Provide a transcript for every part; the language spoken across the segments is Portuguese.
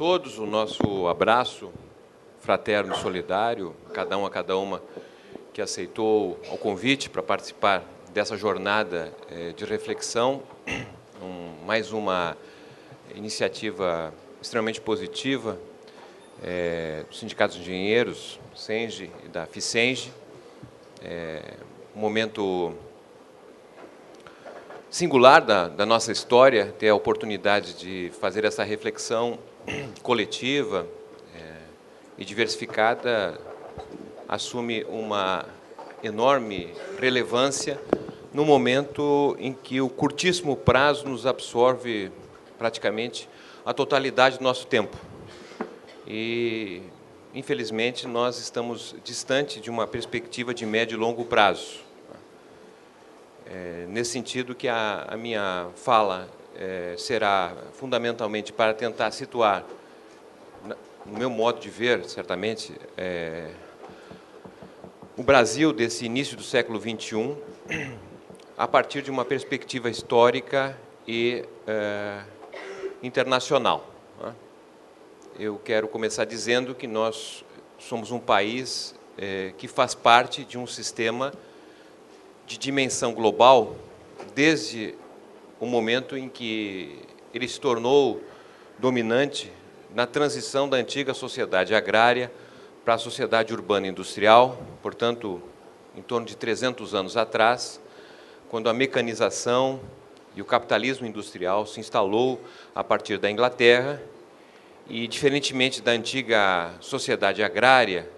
todos o nosso abraço fraterno e solidário, a cada uma que aceitou o convite para participar dessa jornada de reflexão, mais uma iniciativa extremamente positiva dos sindicatos de engenheiros, SENGE e da FICENGE, um momento singular da nossa história, ter a oportunidade de fazer essa reflexão coletiva e diversificada, assume uma enorme relevância no momento em que o curtíssimo prazo nos absorve praticamente a totalidade do nosso tempo. E, infelizmente, nós estamos distante de uma perspectiva de médio e longo prazo. Nesse sentido que a minha fala será fundamentalmente para tentar situar, no meu modo de ver, certamente, o Brasil desse início do século XXI, a partir de uma perspectiva histórica e internacional. Eu quero começar dizendo que nós somos um país que faz parte de um sistema de dimensão global desde o momento em que ele se tornou dominante na transição da antiga sociedade agrária para a sociedade urbana industrial, portanto, em torno de 300 anos atrás, quando a mecanização e o capitalismo industrial se instalou a partir da Inglaterra e, diferentemente da antiga sociedade agrária,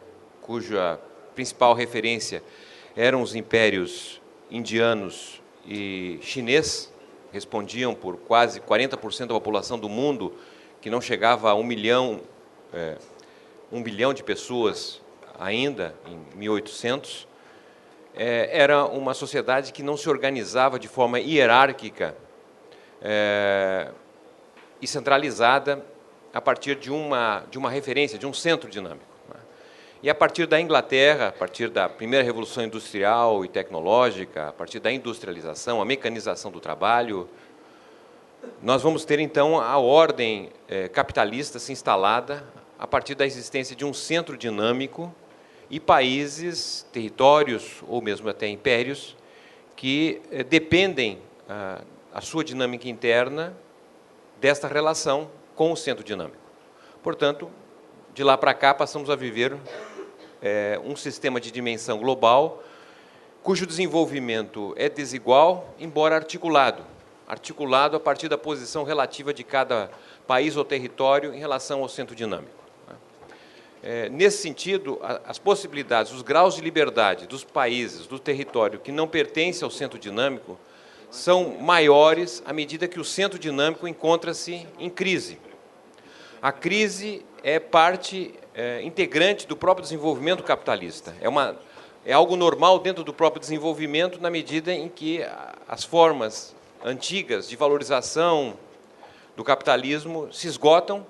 cuja principal referência eram os impérios indianos e chinês, respondiam por quase 40% da população do mundo, que não chegava a 1 bilhão de pessoas ainda, em 1800, era uma sociedade que não se organizava de forma hierárquica e centralizada a partir de uma referência, de um centro dinâmico. E a partir da Inglaterra, a partir da primeira revolução industrial e tecnológica, a partir da industrialização, a mecanização do trabalho, nós vamos ter, então, a ordem capitalista se instalada a partir da existência de um centro dinâmico e países, territórios, ou mesmo até impérios, que dependem a sua dinâmica interna desta relação com o centro dinâmico. Portanto, de lá para cá, passamos a viver um sistema de dimensão global, cujo desenvolvimento é desigual, embora articulado a partir da posição relativa de cada país ou território em relação ao centro dinâmico. Nesse sentido, as possibilidades, os graus de liberdade dos países, do território que não pertence ao centro dinâmico, são maiores à medida que o centro dinâmico encontra-se em crise. A crise é parte integrante do próprio desenvolvimento capitalista. É algo normal dentro do próprio desenvolvimento, na medida em que as formas antigas de valorização do capitalismo se esgotam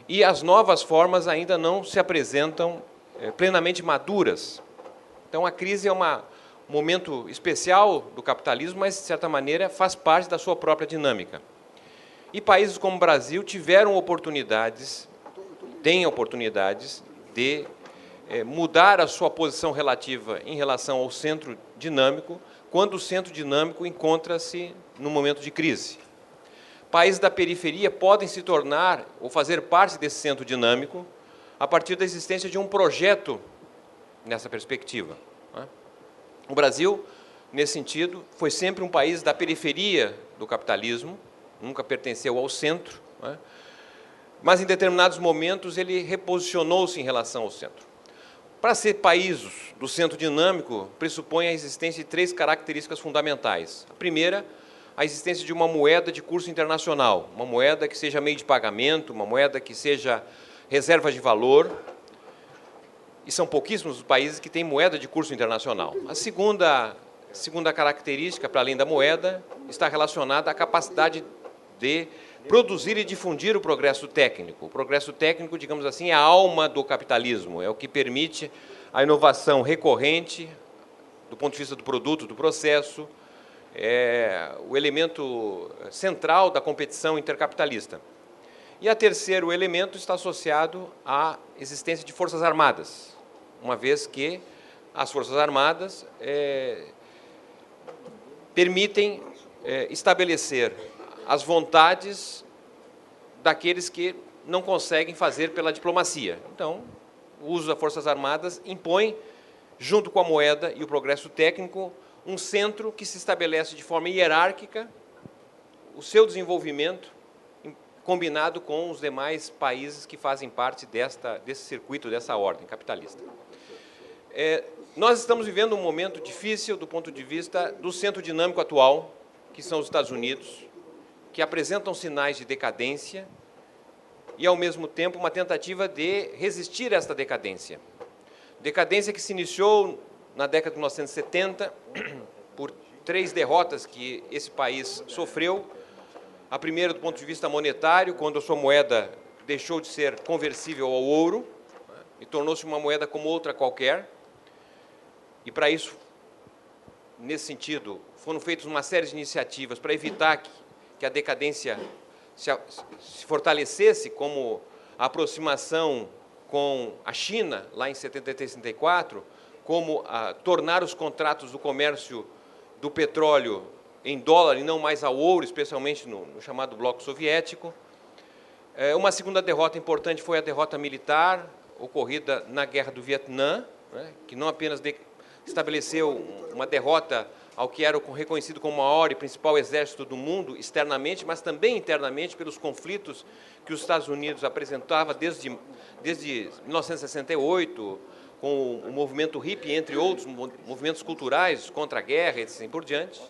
e as novas formas ainda não se apresentam plenamente maduras. Então, a crise é um momento especial do capitalismo, mas, de certa maneira, faz parte da sua própria dinâmica. E países como o Brasil têm oportunidades de mudar a sua posição relativa em relação ao centro dinâmico, quando o centro dinâmico encontra-se num momento de crise. Países da periferia podem se tornar ou fazer parte desse centro dinâmico a partir da existência de um projeto nessa perspectiva. O Brasil, nesse sentido, foi sempre um país da periferia do capitalismo, nunca pertenceu ao centro, mas, em determinados momentos, ele reposicionou-se em relação ao centro. Para ser país do centro dinâmico, pressupõe a existência de 3 características fundamentais. A primeira, a existência de uma moeda de curso internacional, uma moeda que seja meio de pagamento, uma moeda que seja reserva de valor, e são pouquíssimos os países que têm moeda de curso internacional. A segunda característica, para além da moeda, está relacionada à capacidade de produzir e difundir o progresso técnico. O progresso técnico, digamos assim, é a alma do capitalismo, é o que permite a inovação recorrente do ponto de vista do produto, do processo, é o elemento central da competição intercapitalista. E o terceiro elemento está associado à existência de forças armadas, uma vez que as forças armadas permitem estabelecer as vontades daqueles que não conseguem fazer pela diplomacia. Então, o uso das forças armadas impõe, junto com a moeda e o progresso técnico, um centro que se estabelece de forma hierárquica o seu desenvolvimento combinado com os demais países que fazem parte desse circuito, dessa ordem capitalista. Nós estamos vivendo um momento difícil do ponto de vista do centro dinâmico atual, que são os Estados Unidos, que apresentam sinais de decadência e, ao mesmo tempo, uma tentativa de resistir a esta decadência. Decadência que se iniciou na década de 1970 por 3 derrotas que esse país sofreu. A primeira, do ponto de vista monetário, quando a sua moeda deixou de ser conversível ao ouro e tornou-se uma moeda como outra qualquer. E, para isso, nesse sentido, foram feitas uma série de iniciativas para evitar que a decadência se fortalecesse, como a aproximação com a China, lá em 73 e 74, como tornar os contratos do comércio do petróleo em dólar e não mais ao ouro, especialmente no chamado bloco soviético. Uma segunda derrota importante foi a derrota militar ocorrida na Guerra do Vietnã, né, que não apenas estabeleceu uma derrota ao que era reconhecido como o maior e principal exército do mundo externamente, mas também internamente pelos conflitos que os Estados Unidos apresentava desde 1968, com o movimento hippie, entre outros movimentos culturais contra a guerra e assim por diante.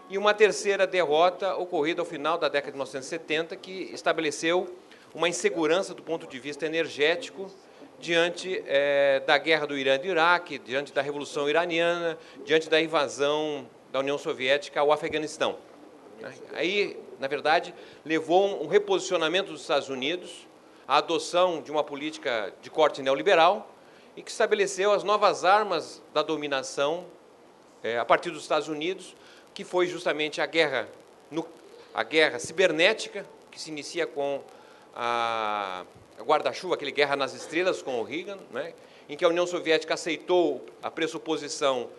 E uma terceira derrota ocorrida ao final da década de 1970, que estabeleceu uma insegurança do ponto de vista energético diante da guerra do Irã e do Iraque, diante da Revolução Iraniana, diante da invasão da União Soviética ao Afeganistão. Aí, na verdade, levou um reposicionamento dos Estados Unidos, a adoção de uma política de corte neoliberal e que estabeleceu as novas armas da dominação a partir dos Estados Unidos, que foi justamente a guerra cibernética, que se inicia com a guarda-chuva, aquele Guerra nas Estrelas com o Reagan, né, em que a União Soviética aceitou a pressuposição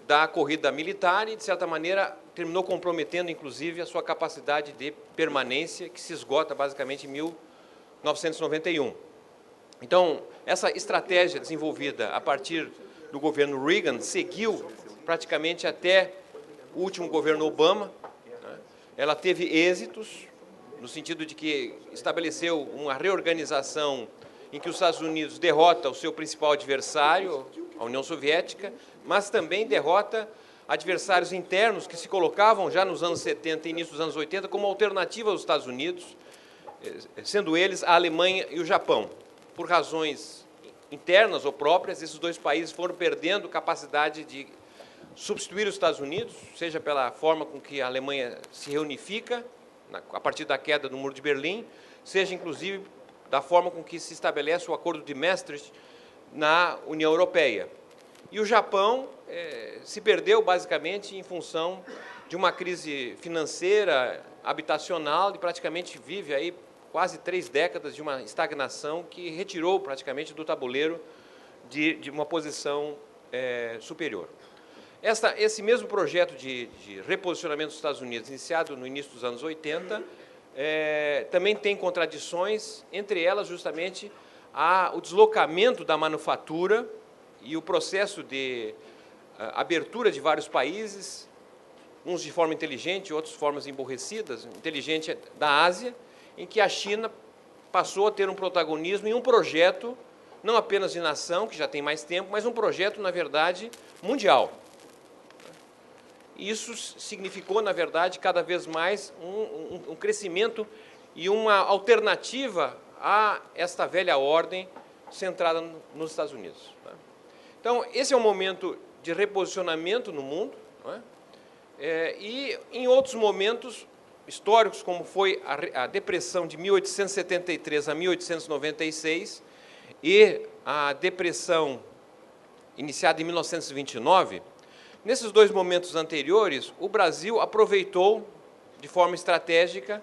da corrida militar e, de certa maneira, terminou comprometendo, inclusive, a sua capacidade de permanência, que se esgota, basicamente, em 1991. Então, essa estratégia desenvolvida a partir do governo Reagan seguiu praticamente até o último governo Obama. Né. Ela teve êxitos, no sentido de que estabeleceu uma reorganização em que os Estados Unidos derrota o seu principal adversário, a União Soviética, mas também derrota adversários internos que se colocavam já nos anos 70 e início dos anos 80 como alternativa aos Estados Unidos, sendo eles a Alemanha e o Japão. Por razões internas ou próprias, esses dois países foram perdendo capacidade de substituir os Estados Unidos, seja pela forma com que a Alemanha se reunifica, a partir da queda do Muro de Berlim, seja, inclusive, da forma com que se estabelece o Acordo de Maastricht na União Europeia. E o Japão se perdeu, basicamente, em função de uma crise financeira, habitacional, e praticamente vive aí quase 3 décadas de uma estagnação que retirou, praticamente, do tabuleiro de uma posição superior. Esse mesmo projeto de reposicionamento dos Estados Unidos, iniciado no início dos anos 80, também tem contradições, entre elas, justamente, o deslocamento da manufatura e o processo de abertura de vários países, uns de forma inteligente, outros de formas emborrecidas, inteligente da Ásia, em que a China passou a ter um protagonismo em um projeto, não apenas de nação, que já tem mais tempo, mas um projeto, na verdade, mundial. Isso significou, na verdade, cada vez mais um crescimento e uma alternativa a esta velha ordem centrada nos Estados Unidos. Então, esse é um momento de reposicionamento no mundo, e em outros momentos históricos, como foi a depressão de 1873 a 1896 e a depressão iniciada em 1929, nesses dois momentos anteriores, o Brasil aproveitou de forma estratégica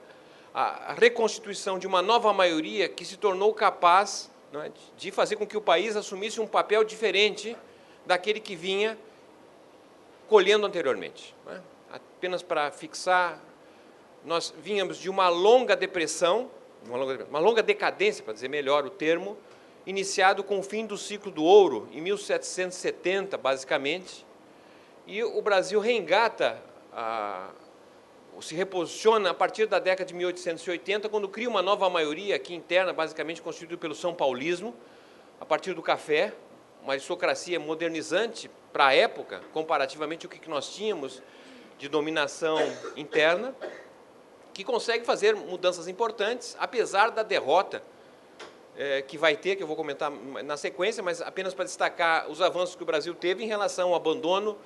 a reconstituição de uma nova maioria que se tornou capaz, não é, de fazer com que o país assumisse um papel diferente daquele que vinha colhendo anteriormente. Não é? Apenas para fixar, nós vínhamos de uma longa depressão, uma longa decadência, para dizer melhor o termo, iniciado com o fim do ciclo do ouro, em 1770, basicamente, e o Brasil reengata, se reposiciona a partir da década de 1880, quando cria uma nova maioria aqui interna, basicamente constituída pelo São Paulismo, a partir do café, uma aristocracia modernizante para a época, comparativamente ao que nós tínhamos de dominação interna, que consegue fazer mudanças importantes, apesar da derrota que vai ter, que eu vou comentar na sequência, mas apenas para destacar os avanços que o Brasil teve em relação ao abandono,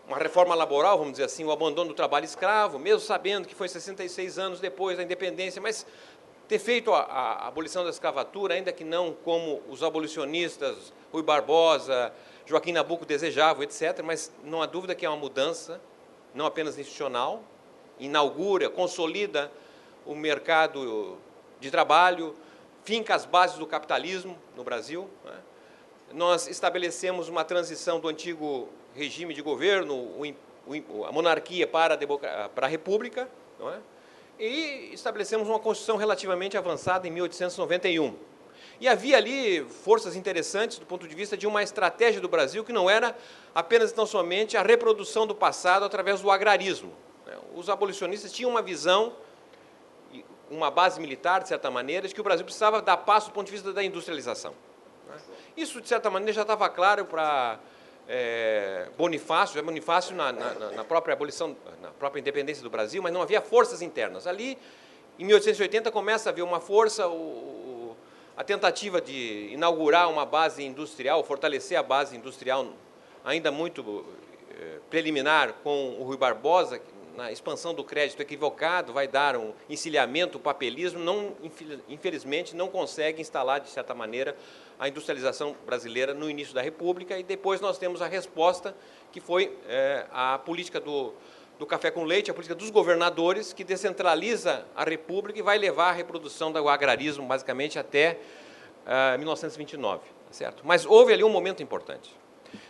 uma reforma laboral, vamos dizer assim, o abandono do trabalho escravo, mesmo sabendo que foi 66 anos depois da independência, mas ter feito a abolição da escravatura, ainda que não como os abolicionistas, Rui Barbosa, Joaquim Nabuco desejavam, etc., mas não há dúvida que é uma mudança, não apenas institucional, inaugura, consolida o mercado de trabalho, finca as bases do capitalismo no Brasil. Né? Nós estabelecemos uma transição do antigo regime de governo, a monarquia para a república, não é? E estabelecemos uma Constituição relativamente avançada em 1891. E havia ali forças interessantes do ponto de vista de uma estratégia do Brasil que não era apenas e tão somente a reprodução do passado através do agrarismo. Os abolicionistas tinham uma visão, uma base militar, de certa maneira, de que o Brasil precisava dar passo do ponto de vista da industrialização. Isso, de certa maneira, já estava claro para Bonifácio, na própria abolição, na própria independência do Brasil, mas não havia forças internas. Ali, em 1880, começa a haver uma força, a tentativa de inaugurar uma base industrial, fortalecer a base industrial, ainda muito preliminar, com o Rui Barbosa, na expansão do crédito equivocado, vai dar um encilhamento, o papelismo, infelizmente, não consegue instalar, de certa maneira, a industrialização brasileira no início da República, e depois nós temos a resposta, que foi a política do café com leite, a política dos governadores, que descentraliza a República e vai levar à reprodução do agrarismo, basicamente, até 1929, certo? Mas houve ali um momento importante.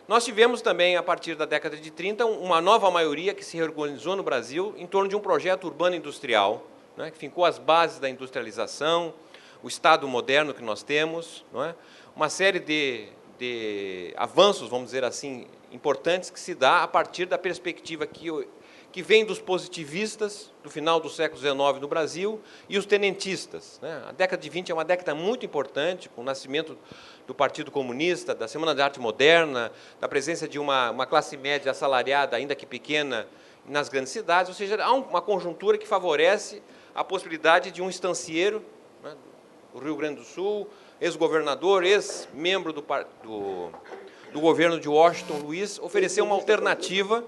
Nós tivemos também, a partir da década de 30, uma nova maioria que se reorganizou no Brasil em torno de um projeto urbano-industrial, né, que fincou as bases da industrialização, o Estado moderno que nós temos, não é? Uma série de avanços, vamos dizer assim, importantes que se dá a partir da perspectiva que vem dos positivistas do final do século XIX no Brasil e os tenentistas. Né? A década de 20 é uma década muito importante, com o nascimento do Partido Comunista, da Semana da Arte Moderna, da presença de uma classe média assalariada, ainda que pequena, nas grandes cidades, ou seja, há uma conjuntura que favorece a possibilidade de um estancieiro, né, do Rio Grande do Sul, ex-governador, ex-membro do governo de Washington Luiz, oferecer uma alternativa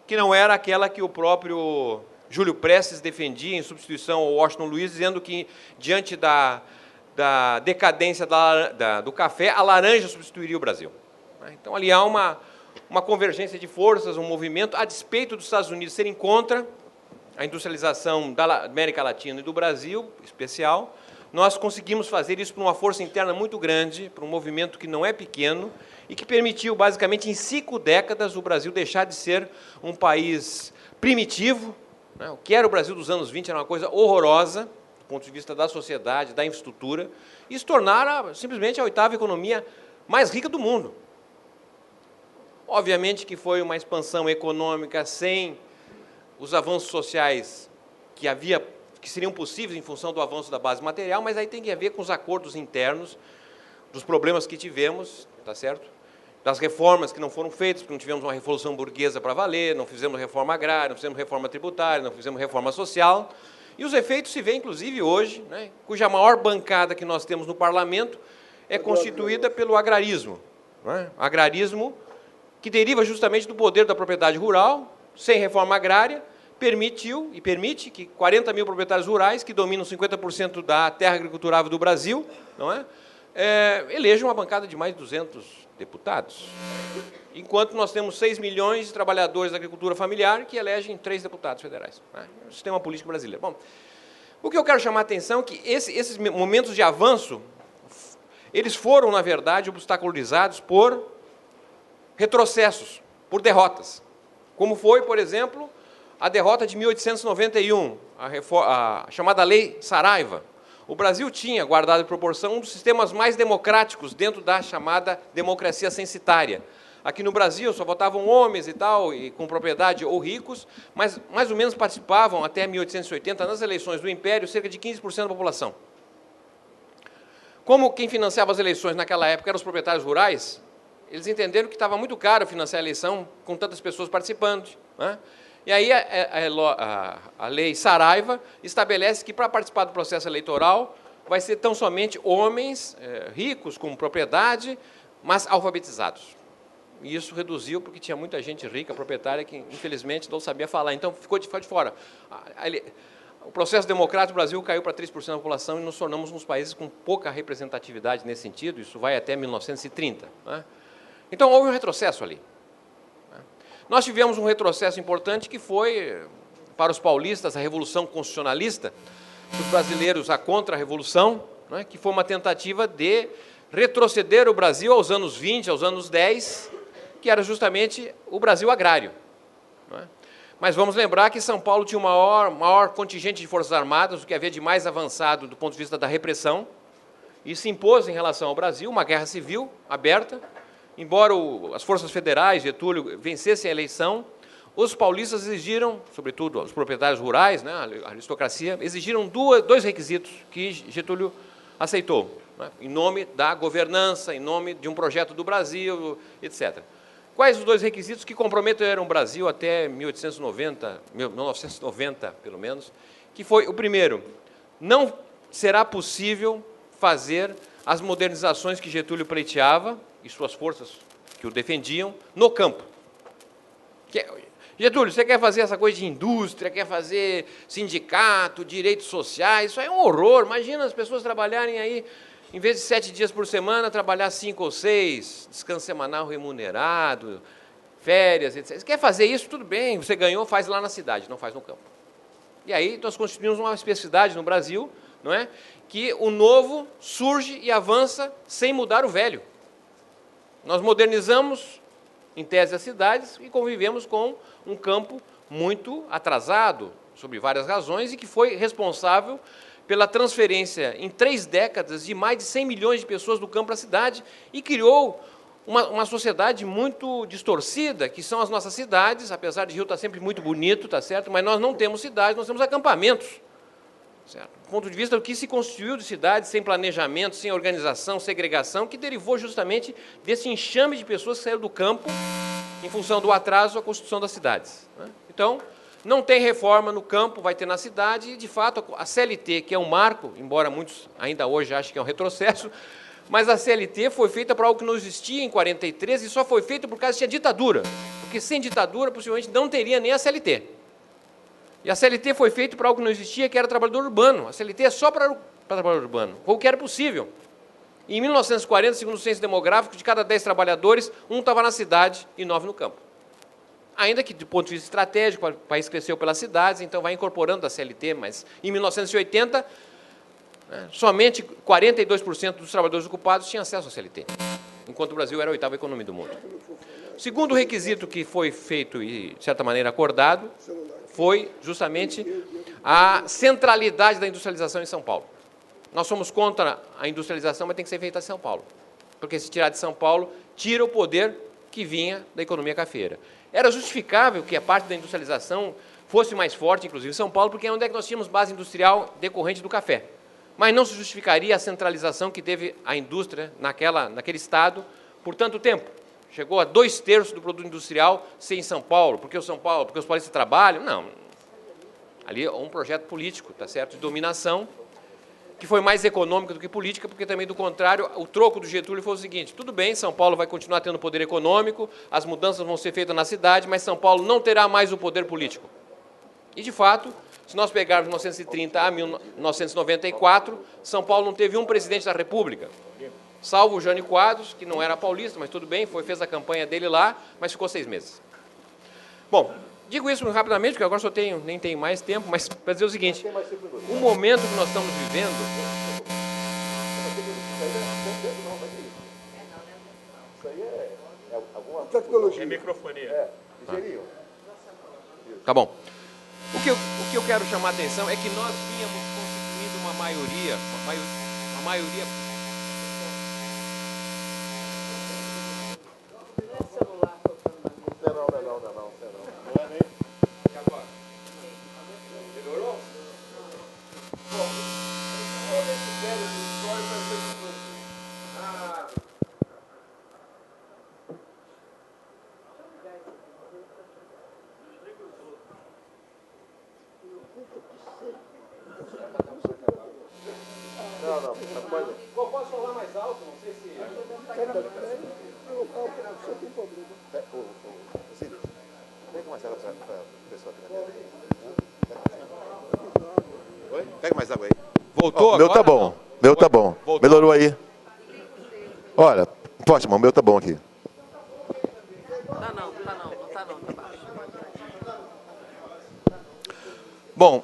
que não era aquela que o próprio Júlio Prestes defendia em substituição ao Washington Luiz, dizendo que, diante da decadência do café, a laranja substituiria o Brasil. Então, ali há uma convergência de forças, um movimento, a despeito dos Estados Unidos serem contra a industrialização da América Latina e do Brasil, em especial, nós conseguimos fazer isso por uma força interna muito grande, por um movimento que não é pequeno, e que permitiu, basicamente, em 5 décadas, o Brasil deixar de ser um país primitivo, né? O que era o Brasil dos anos 20 era uma coisa horrorosa, do ponto de vista da sociedade, da infraestrutura, e se tornar simplesmente a 8ª economia mais rica do mundo. Obviamente que foi uma expansão econômica sem os avanços sociais que seriam possíveis em função do avanço da base material, mas aí tem que ver com os acordos internos, dos problemas que tivemos, tá certo? Das reformas que não foram feitas, porque não tivemos uma revolução burguesa para valer, não fizemos reforma agrária, não fizemos reforma tributária, não fizemos reforma social, e os efeitos se vêem, inclusive, hoje, né, cuja maior bancada que nós temos no parlamento é constituída pelo agrarismo. Né? Agrarismo que deriva justamente do poder da propriedade rural, sem reforma agrária, permitiu e permite que 40 mil proprietários rurais, que dominam 50% da terra agriculturável do Brasil, não é? Elejam uma bancada de mais de 200 deputados, enquanto nós temos 6 milhões de trabalhadores da agricultura familiar que elegem 3 deputados federais. Né? O sistema político brasileiro. Bom, O que eu quero chamar a atenção é que esses momentos de avanço, eles foram, na verdade, obstaculizados por retrocessos, por derrotas. Como foi, por exemplo, a derrota de 1891, a chamada Lei Saraiva. O Brasil tinha, guardado em proporção, um dos sistemas mais democráticos dentro da chamada democracia censitária. Aqui no Brasil só votavam homens e tal, e com propriedade ou ricos, mas mais ou menos participavam, até 1880, nas eleições do Império, cerca de 15% da população. Como quem financiava as eleições naquela época eram os proprietários rurais, eles entenderam que estava muito caro financiar a eleição com tantas pessoas participando, né? E aí a lei Saraiva estabelece que para participar do processo eleitoral vai ser tão somente homens ricos com propriedade, mas alfabetizados. E isso reduziu porque tinha muita gente rica, proprietária, que infelizmente não sabia falar, então ficou de fora. O processo democrático do Brasil caiu para 3% da população e nos tornamos uns países com pouca representatividade nesse sentido, isso vai até 1930. Né? Então houve um retrocesso ali. Nós tivemos um retrocesso importante que foi, para os paulistas, a Revolução Constitucionalista, os brasileiros, a Contra-Revolução, né, que foi uma tentativa de retroceder o Brasil aos anos 20, aos anos 10, que era justamente o Brasil agrário. Né? Mas vamos lembrar que São Paulo tinha o maior contingente de forças armadas, o que havia de mais avançado do ponto de vista da repressão, e se impôs em relação ao Brasil uma guerra civil aberta. Embora as forças federais, Getúlio, vencessem a eleição, os paulistas exigiram, sobretudo os proprietários rurais, né, a aristocracia, exigiram dois requisitos que Getúlio aceitou, né, em nome da governança, em nome de um projeto do Brasil, etc. Quais os dois requisitos que comprometeram o Brasil até 1990, pelo menos, que foi o primeiro: não será possível fazer as modernizações que Getúlio pleiteava, e suas forças que o defendiam, no campo. Getúlio, você quer fazer essa coisa de indústria, quer fazer sindicato, direitos sociais, isso aí é um horror. Imagina as pessoas trabalharem aí, em vez de 7 dias por semana, trabalhar 5 ou 6, descanso semanal remunerado, férias, etc. Você quer fazer isso? Tudo bem, você ganhou, faz lá na cidade, não faz no campo. E aí nós constituímos uma especificidade no Brasil, não é? Que o novo surge e avança sem mudar o velho. Nós modernizamos, em tese, as cidades e convivemos com um campo muito atrasado, sob várias razões, e que foi responsável pela transferência, em 3 décadas, de mais de 100 milhões de pessoas do campo para a cidade e criou uma sociedade muito distorcida, que são as nossas cidades. Apesar de Rio estar sempre muito bonito, tá certo? Mas nós não temos cidades, nós temos acampamentos. Certo? Do ponto de vista do que se constituiu de cidades sem planejamento, sem organização, segregação, que derivou justamente desse enxame de pessoas que saíram do campo em função do atraso à construção das cidades. Né? Então, não tem reforma no campo, vai ter na cidade, e, de fato, a CLT, que é um marco, embora muitos ainda hoje achem que é um retrocesso, mas a CLT foi feita para algo que não existia em 43 e só foi feita por causa que tinha ditadura, porque sem ditadura, possivelmente, não teria nem a CLT. E a CLT foi feita para algo que não existia, que era trabalhador urbano. A CLT é só para trabalhador urbano, foi o que era possível. E em 1940, segundo o censo demográfico, de cada 10 trabalhadores, 1 estava na cidade e 9 no campo. Ainda que, do ponto de vista estratégico, o país cresceu pelas cidades, então vai incorporando a CLT, mas em 1980, somente 42% dos trabalhadores ocupados tinham acesso à CLT, enquanto o Brasil era a 8ª economia do mundo. O segundo requisito que foi feito e, de certa maneira, acordado, foi justamente a centralidade da industrialização em São Paulo. Nós somos contra a industrialização, mas tem que ser feita em São Paulo, porque se tirar de São Paulo, tira o poder que vinha da economia cafeeira. Era justificável que a parte da industrialização fosse mais forte, inclusive em São Paulo, porque é onde é que nós tínhamos base industrial decorrente do café. Mas não se justificaria a centralização que teve a indústria naquele estado por tanto tempo. Chegou a 2/3 do produto industrial ser em São Paulo. Por que o São Paulo? Porque os paulistas trabalham? Não. Ali é um projeto político, tá certo, de dominação, que foi mais econômica do que política, porque também, do contrário, o troco do Getúlio foi o seguinte: tudo bem, São Paulo vai continuar tendo poder econômico, as mudanças vão ser feitas na cidade, mas São Paulo não terá mais o poder político. E, de fato, se nós pegarmos 1930 a 1994, São Paulo não teve um presidente da República, salvo o Jânio Quadros, que não era paulista, mas tudo bem, fez a campanha dele lá, mas ficou 6 meses. Bom, Digo isso rapidamente, porque agora nem tenho mais tempo, mas para dizer o seguinte, o momento que nós estamos vivendo... Tecnologia. É microfonia. Tá bom. O que eu quero chamar a atenção é que nós vínhamos constituindo uma maioria... Não é nem. E agora? Melhorou? Bom, todo esse velho histórico vai ser Não posso falar mais alto? Não sei se... Pega mais água para a pessoa aqui na minha. Oi? Pega mais água aí. Voltou agora? Meu tá bom. Meu tá bom. Voltou. Melhorou aí? Olha, ótimo, o meu tá bom aqui. Não tá baixo. Bom,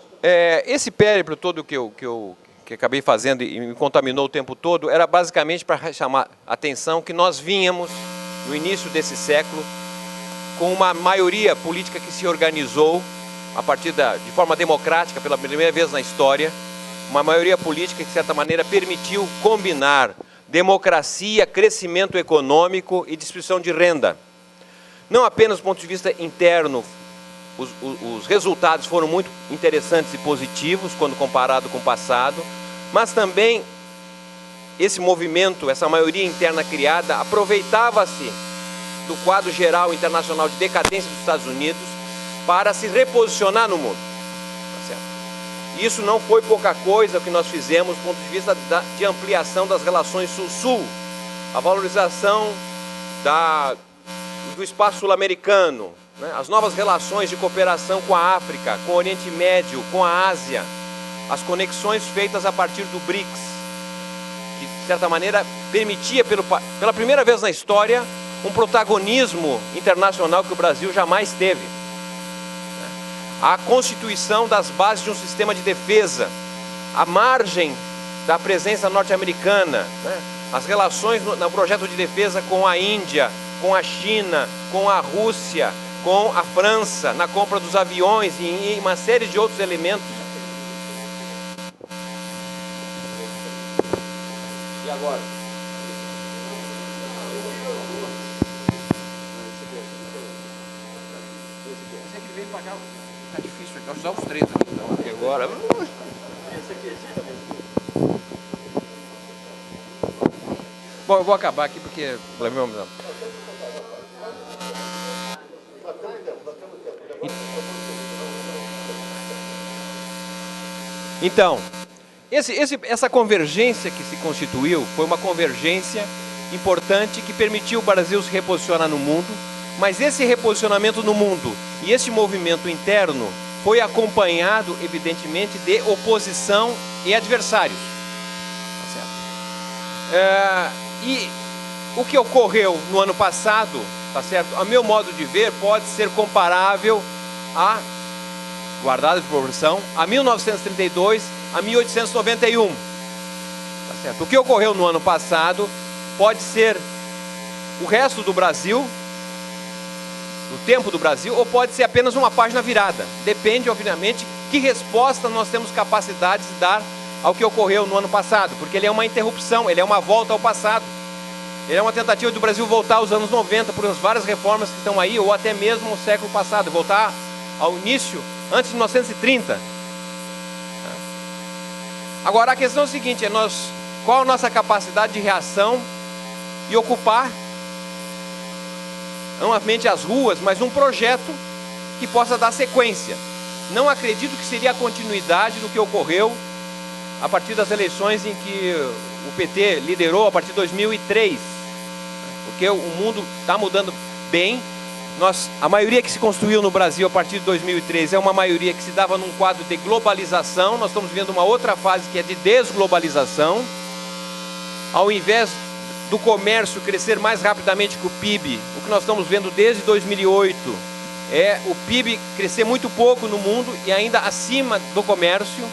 esse périplo todo que acabei fazendo e me contaminou o tempo todo era basicamente para chamar a atenção que nós vínhamos, no início desse século, com uma maioria política que se organizou a partir de forma democrática, pela primeira vez na história, uma maioria política que, de certa maneira, permitiu combinar democracia, crescimento econômico e distribuição de renda. Não apenas do ponto de vista interno, os resultados foram muito interessantes e positivos quando comparado com o passado, mas também esse movimento, essa maioria interna criada, aproveitava-se do quadro geral internacional de decadência dos Estados Unidos para se reposicionar no mundo. Tá certo? Isso não foi pouca coisa o que nós fizemos do ponto de vista de ampliação das relações Sul-Sul, a valorização do espaço sul-americano, né? As novas relações de cooperação com a África, com o Oriente Médio, com a Ásia, as conexões feitas a partir do BRICS, que de certa maneira permitia pela primeira vez na história um protagonismo internacional que o Brasil jamais teve. A constituição das bases de um sistema de defesa, à margem da presença norte-americana, né? As relações no projeto de defesa com a Índia, com a China, com a Rússia, com a França, na compra dos aviões e uma série de outros elementos. E agora? Esse aqui veio pagar. Tá difícil, eu vou usar os três aqui, então. Porque agora. Esse aqui também. Bom, eu vou acabar aqui porque. Então, essa convergência que se constituiu foi uma convergência importante que permitiu o Brasil se reposicionar no mundo, mas esse reposicionamento no mundo e esse movimento interno foi acompanhado, evidentemente, de oposição e adversários. Tá certo? E o que ocorreu no ano passado, tá certo? A meu modo de ver, pode ser comparável a, guardada de proporção, a 1932 a 1891. Tá certo? O que ocorreu no ano passado pode ser o resto do Brasil, o tempo do Brasil, ou pode ser apenas uma página virada. Depende, obviamente, que resposta nós temos capacidade de dar ao que ocorreu no ano passado, porque ele é uma interrupção, ele é uma volta ao passado. Ele é uma tentativa do Brasil voltar aos anos 90 por várias reformas que estão aí, ou até mesmo ao século passado, voltar ao início, antes de 1930. Agora, a questão é a seguinte, qual a nossa capacidade de reação e ocupar, não somente as ruas, mas um projeto que possa dar sequência. Não acredito que seria a continuidade do que ocorreu a partir das eleições em que o PT liderou a partir de 2003, porque o mundo está mudando bem. A maioria que se construiu no Brasil a partir de 2003 é uma maioria que se dava num quadro de globalização. Nós estamos vivendo uma outra fase que é de desglobalização. Ao invés do comércio crescer mais rapidamente que o PIB, o que nós estamos vendo desde 2008 é o PIB crescer muito pouco no mundo e ainda acima do comércio.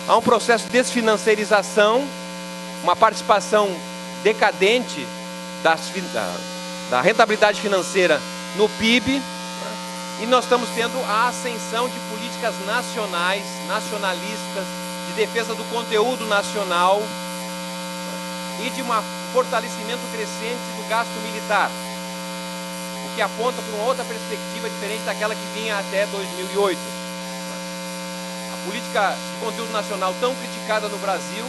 Há um processo de desfinanciarização, uma participação decadente da rentabilidade financeira no PIB, e nós estamos tendo a ascensão de políticas nacionais, nacionalistas, de defesa do conteúdo nacional e de um fortalecimento crescente do gasto militar, o que aponta para uma outra perspectiva diferente daquela que vinha até 2008. A política de conteúdo nacional tão criticada no Brasil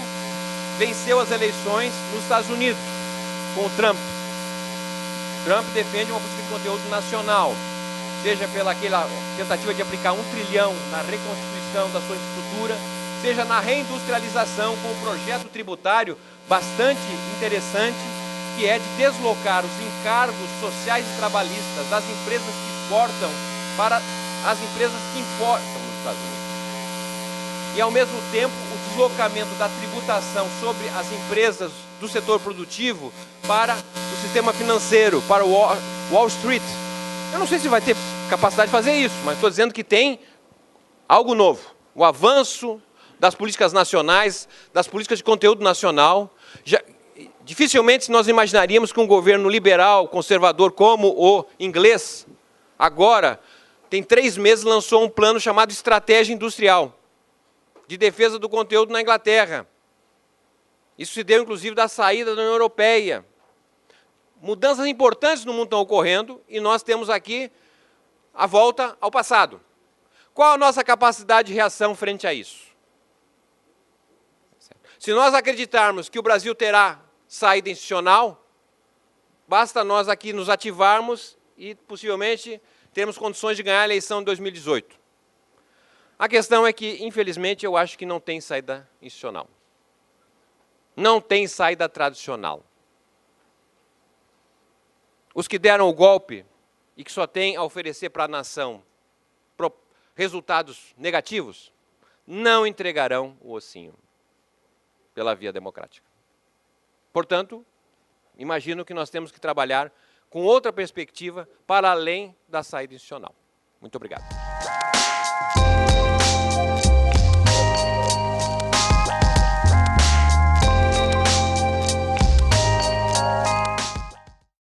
venceu as eleições nos Estados Unidos, com o Trump. Trump defende uma política de conteúdo nacional, seja pela aquela tentativa de aplicar 1 trilhão na reconstituição da sua infraestrutura, seja na reindustrialização com um projeto tributário bastante interessante, que é de deslocar os encargos sociais e trabalhistas das empresas que exportam para as empresas que importam nos Estados Unidos. E, ao mesmo tempo, o deslocamento da tributação sobre as empresas do setor produtivo para o sistema financeiro, para o Wall Street. Eu não sei se vai ter capacidade de fazer isso, mas estou dizendo que tem algo novo. O avanço das políticas nacionais, das políticas de conteúdo nacional. Dificilmente nós imaginaríamos que um governo liberal, conservador como o inglês, agora, tem 3 meses, lançou um plano chamado Estratégia Industrial, de defesa do conteúdo na Inglaterra. Isso se deu, inclusive, da saída da União Europeia. Mudanças importantes no mundo estão ocorrendo e nós temos aqui a volta ao passado. Qual a nossa capacidade de reação frente a isso? Se nós acreditarmos que o Brasil terá saída institucional, basta nós aqui nos ativarmos e, possivelmente, termos condições de ganhar a eleição de 2018. A questão é que, infelizmente, eu acho que não tem saída institucional. Não tem saída tradicional. Os que deram o golpe e que só têm a oferecer para a nação resultados negativos, não entregarão o ossinho pela via democrática. Portanto, imagino que nós temos que trabalhar com outra perspectiva para além da saída institucional. Muito obrigado.